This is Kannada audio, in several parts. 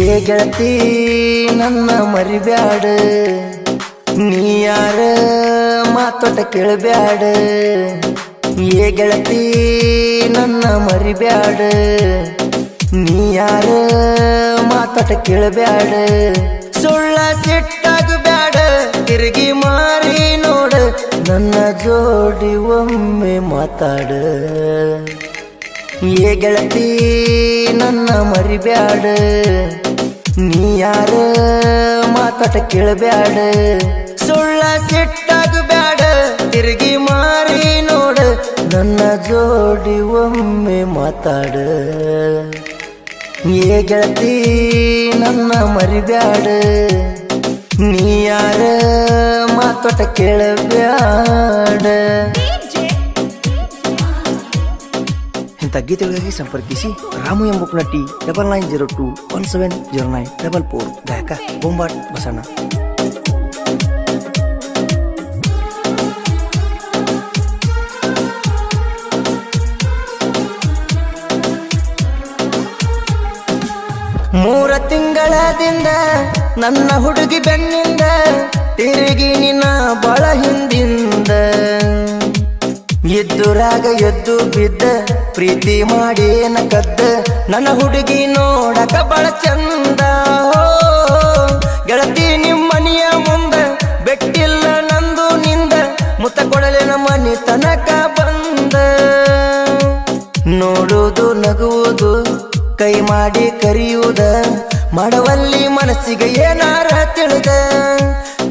ಏ ಗೆಳತಿ ನನ್ನ ಮರಿಬ್ಯಾಡ, ನೀ ಯಾರ ಮಾತೊಟ ಕೇಳಬ್ಯಾಡ. ಏ ಗೆಳತಿ ನನ್ನ ಮರಿಬ್ಯಾಡ, ನೀ ಯಾರ ಮಾತೊಟ ಕೇಳಬ್ಯಾಡ. ಸುಳ್ಳ ಸಿಟ್ಟಾಗಬ್ಯಾಡ, ತಿರುಗಿ ಮಾರಿ ನೋಡ, ನನ್ನ ಜೋಡಿ ಒಮ್ಮೆ ಮಾತಾಡ. ಏ ಗೆಳತಿ ನನ್ನ ಮರಿಬ್ಯಾಡ, ನೀ ಯಾರ ಮಾತೊಟ ಕೇಳಬ್ಯಾಡ. ಸುಳ್ಳ ಸಿಟ್ಟಾಗಬ್ಯಾಡ, ತಿರುಗಿ ಮಾರಿ ನೋಡ, ನನ್ನ ಜೋಡಿ ಒಮ್ಮೆ ಮಾತಾಡ. ಏ ಗೆಳತಿ ನನ್ನ ಮರಿಬ್ಯಾಡ, ನೀ ಯಾರ ಮಾತೊಟ ಕೇಳಬ್ಯಾಡ. ಇಂಥ ಗೀತೆಗಳಿಗಾಗಿ ಸಂಪರ್ಕಿಸಿ ರಾಮು ಎಂಬುಕ್ನಟ್ಟಿ 9902170944 ಗಾಯಕ ಬೊಂಬಾಟ್ ಬಸಣ್ಣ. ಮೂರ ತಿಂಗಳದಿಂದ ನನ್ನ ಹುಡುಗಿ ಬೆನ್ನಿಂದ ತಿರುಗಿ ನಿನ್ನ ಬಾಳ ಹಿಂದಿಂದ. ಎದ್ದುರಾಗ ಎದ್ದು ಬಿದ್ದ ಪ್ರೀತಿ ಮಾಡೇನ ಕದ್ದ, ನನ್ನ ಹುಡುಗಿ ನೋಡಕ ಬಾಳ ಚಂದ. ಗೆಳತಿ ನಿಮ್ಮನಿಯ ಮುಂದ ಬೆಟ್ಟಿಲ್ಲ ನಂದು ನಿಂದ, ಮುತ್ತ ಕೊಡಲೇನ ಮನಿ ತನಕ ಬಂದ. ನೋಡುವುದು ನಗುವುದು ಕೈ ಮಾಡಿ ಕರಿಯುವುದ, ಮಾಡವಲ್ಲಿ ಮನಸ್ಸಿಗೆ ಏನಾರ ತಿಳಿದ.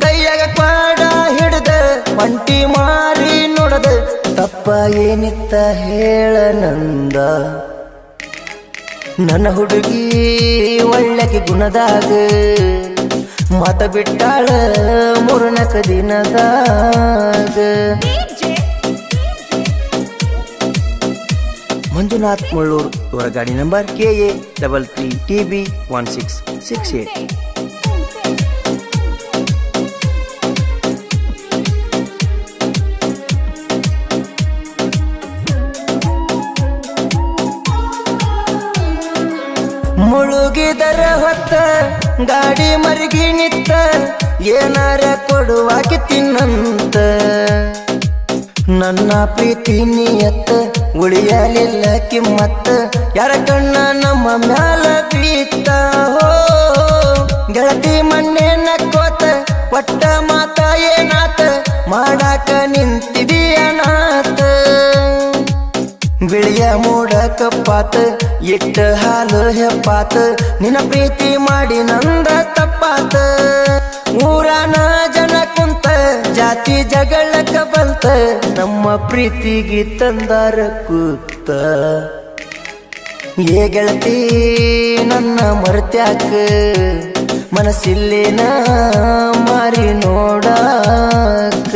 ಕೈಯಾಗ ಕ್ವಾಡ ಹಿಡ್ದ ಒಂಟಿ ಮಾರಿ ನೋಡದ, ತಪ್ಪ ಏನಿತ್ತ ಹೇಳ ನಂದ. ನನ್ನ ಹುಡುಗಿ ಒಳ್ಳೆಗೆ ಗುಣದಾಗ, ಮಾತ ಬಿಟ್ಟಾಳ ಮೂರನಕ ದಿನದಾಗ. ಮಂಜುನಾಥ್ ಮುಳ್ಳೂರ್ ಇವರ ಗಾಡಿ ನಂಬರ್ KA 33TB1668. ಮುಳುಗಿದರ ಹೊತ್ತ ಗಾಡಿ ಮರುಗಿ ನಿತ್ತ, ಏನಾರ ಕೊಡುವಾಕಿ ತಿನ್ನಂತ. ನನ್ನ ಪ್ರೀತಿ ನಿಯತ್ತ ಉಳಿಯಲಿಲ್ಲ ಕಿಮ್ಮತ್ತ, ಯಾರ ಕಣ್ಣ ನಮ್ಮ ಮ್ಯಾಲ ಬೀತ್ತ. ಗೆಳತಿ ಮಣ್ಣೆ ನಕ್ಕೋತ ಪಟ್ಟ ಮಾತ ಏನಾತ, ಮಾಡಾಕ ನಿಂತಿದೀಯನಾತ. ಬಿಳಿಯ ಮೂಡ ಕಪ್ಪಾತ ಇಟ್ಟ ಹಾಲು ಹೆಪ್ಪಾತ, ನಿನ್ನ ಪ್ರೀತಿ ಮಾಡಿ ನಂದ ತಪ್ಪಾತ. ಊರಾನ ಜನ ಕುಂತ ಜಾತಿ ಜಗಳಕ್ಕ ಬಂತ, ನಮ್ಮ ಪ್ರೀತಿಗೆ ತಂದಾರ ಕೂತ. ಏ ಗೆಳತಿ ನನ್ನ ಮರ್ತ್ಯಾಕ, ಮನಸ್ಸಿಲ್ಲೇನ ಮಾರಿ ನೋಡಾಕ.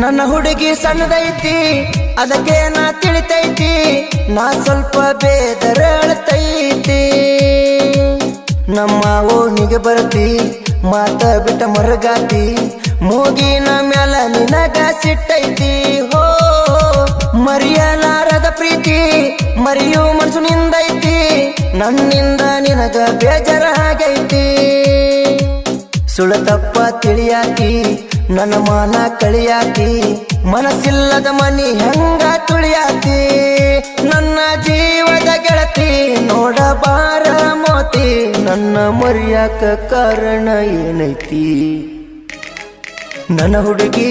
ನನ್ನ ಹುಡುಗಿ ಸಣ್ಣದೈತಿ ಅದಕ್ಕೆ ನಾ ತಿಳಿತೈತಿ, ನಾ ಸ್ವಲ್ಪ ಬೇದರಳತೈತಿ. ನಮ್ಮ ಓಣಿಗೆ ಬರ್ತಿ ಮಾತ ಬಿಟ್ಟ ಮರಗಾತಿ, ಮೂಗಿನ ಮ್ಯಾಲ ನಿನಗ ಸಿಟ್ಟೈತಿ. ಮರಿಯಲಾರದ ಪ್ರೀತಿ ಮರಿಯು ಮನಸ್ಸು ನಿಂದೈತಿ, ನನ್ನಿಂದ ನಿನಗ ಬೇಜಾರಾಗೈತಿ. ಸುಳ ತಪ್ಪ ತಿಳಿಯಾಕಿ ನನ್ನ ಮಾನ ಕಳಿಯಾಕಿ, ಮನಸ್ಸಿಲ್ಲದ ಮನಿ ಹೆಂಗ ತುಳಿಯಾಕಿ. ನನ್ನ ಜೀವದ ಗೆಳತಿ ನೋಡಬಾರ ಮೋತಿ, ನನ್ನ ಮರಿಯಾಕ ಕಾರಣ ಏನೈತಿ. ನನ್ನ ಹುಡುಗಿ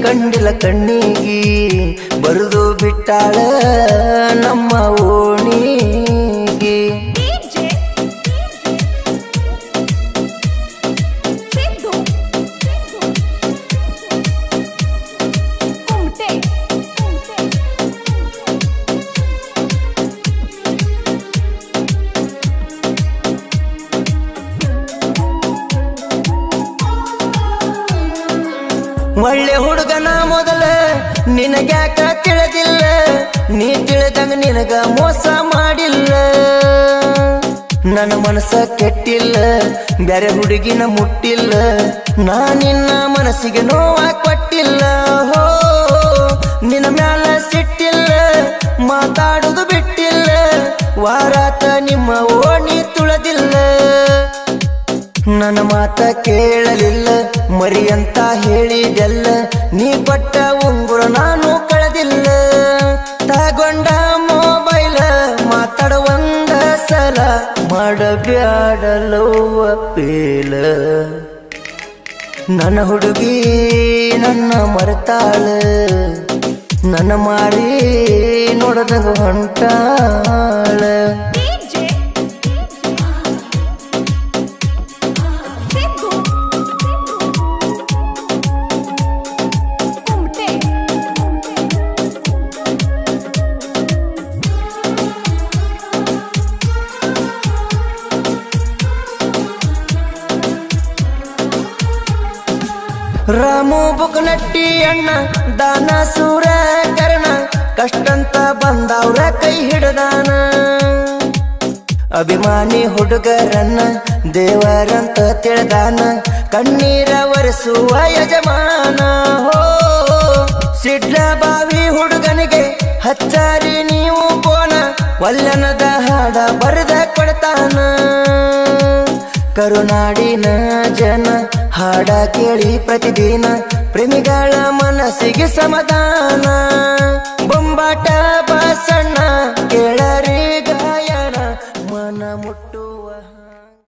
ಕಂಡಿಲ್ಲ ಕಣ್ಣಿಗಿ, ಬರುದು ಬಿಟ್ಟಾಳ ನಮ್ಮ ಓಣಿಗಿ. ಒಳ್ಳೆ ಹುಡುಗನ ಮೊದಲ ನಿನಗ್ಯಾಕ ತಿಳಿದಿಲ್ಲ ನೀ ತಿಳಿದಂಗ ನಿನಗ ಮೋಸ ಮಾಡಿಲ್ಲ ನನ್ನ ಮನಸ್ಸ ಕೆಟ್ಟಿಲ್ಲ ಬ್ಯಾರೆ ಹುಡುಗಿನ ಮುಟ್ಟಿಲ್ಲ ನಾ ನಿನ್ನ ಮನಸ್ಸಿಗೆ ನೋವ ಕೊಟ್ಟಿಲ್ಲ ಹೋ ನಿನ್ನ ಮ್ಯಾಲ ಸಿಟ್ಟಿಲ್ಲ ಮಾತಾಡುದು ಬಿಟ್ಟಿಲ್ಲ ವಾರಾತ ನಿಮ್ಮ ಓಣಿ ತುಳದಿಲ್ಲ ನನ್ನ ಮಾತ ಕೇಳಲಿಲ್ಲ ಮರಿ ಅಂತ ಹೇಳಿದೆಲ್ಲ ನೀ ಪಟ್ಟ ಉಂಗುರ ನಾನು ಕಳೆದಿಲ್ಲ ತಗೊಂಡ ಮೊಬೈಲ ಮಾತಾಡುವಂದ ಸಲ ಮಾಡಬ್ಯಾಡಲೋ ಅಪ್ಪೇಲ ನನ್ನ ಹುಡುಗಿ ನನ್ನ ಮರೆತಾಳ ನನ್ನ ಮಾರಿ ನೋಡದಂಗ ಹೊಂಟಾಳ ರಾಮು ಬುಕ್ನಟ್ಟಿ ಅಣ್ಣ ದಾನ ಸೂರ ಕರ್ಣ ಕಷ್ಟಂತ ಬಂದವ್ರ ಕೈ ಹಿಡದಾನ ಅಭಿಮಾನಿ ಹುಡುಗರನ್ನ ದೇವರಂತ ತಿಳಿದಾನ ಕಣ್ಣೀರ ಒರೆಸುವ ಯಜಮಾನ ಹೋ ಸಿಡ್ಲ ಬಾವಿ ಹುಡುಗನಿಗೆ ಹಚ್ಚಾರಿ ನೀವು ಕೋನ ಒಲ್ಲನದ ಹಾಡ ಬರೆದ ಕೊಡ್ತಾನ ಕರುನಾಡಿನ ಜನ ಹಾಡ ಕೇಳಿ ಪ್ರತಿದಿನ ಪ್ರೇಮಿಗಳ ಮನಸ್ಸಿಗೆ ಸಮಾಧಾನ ಬೊಂಬಾಟ ಬಾಸಣ್ಣ ಕೇಳರಿ ಗಾಯನ ಮನ ಮುಟ್ಟ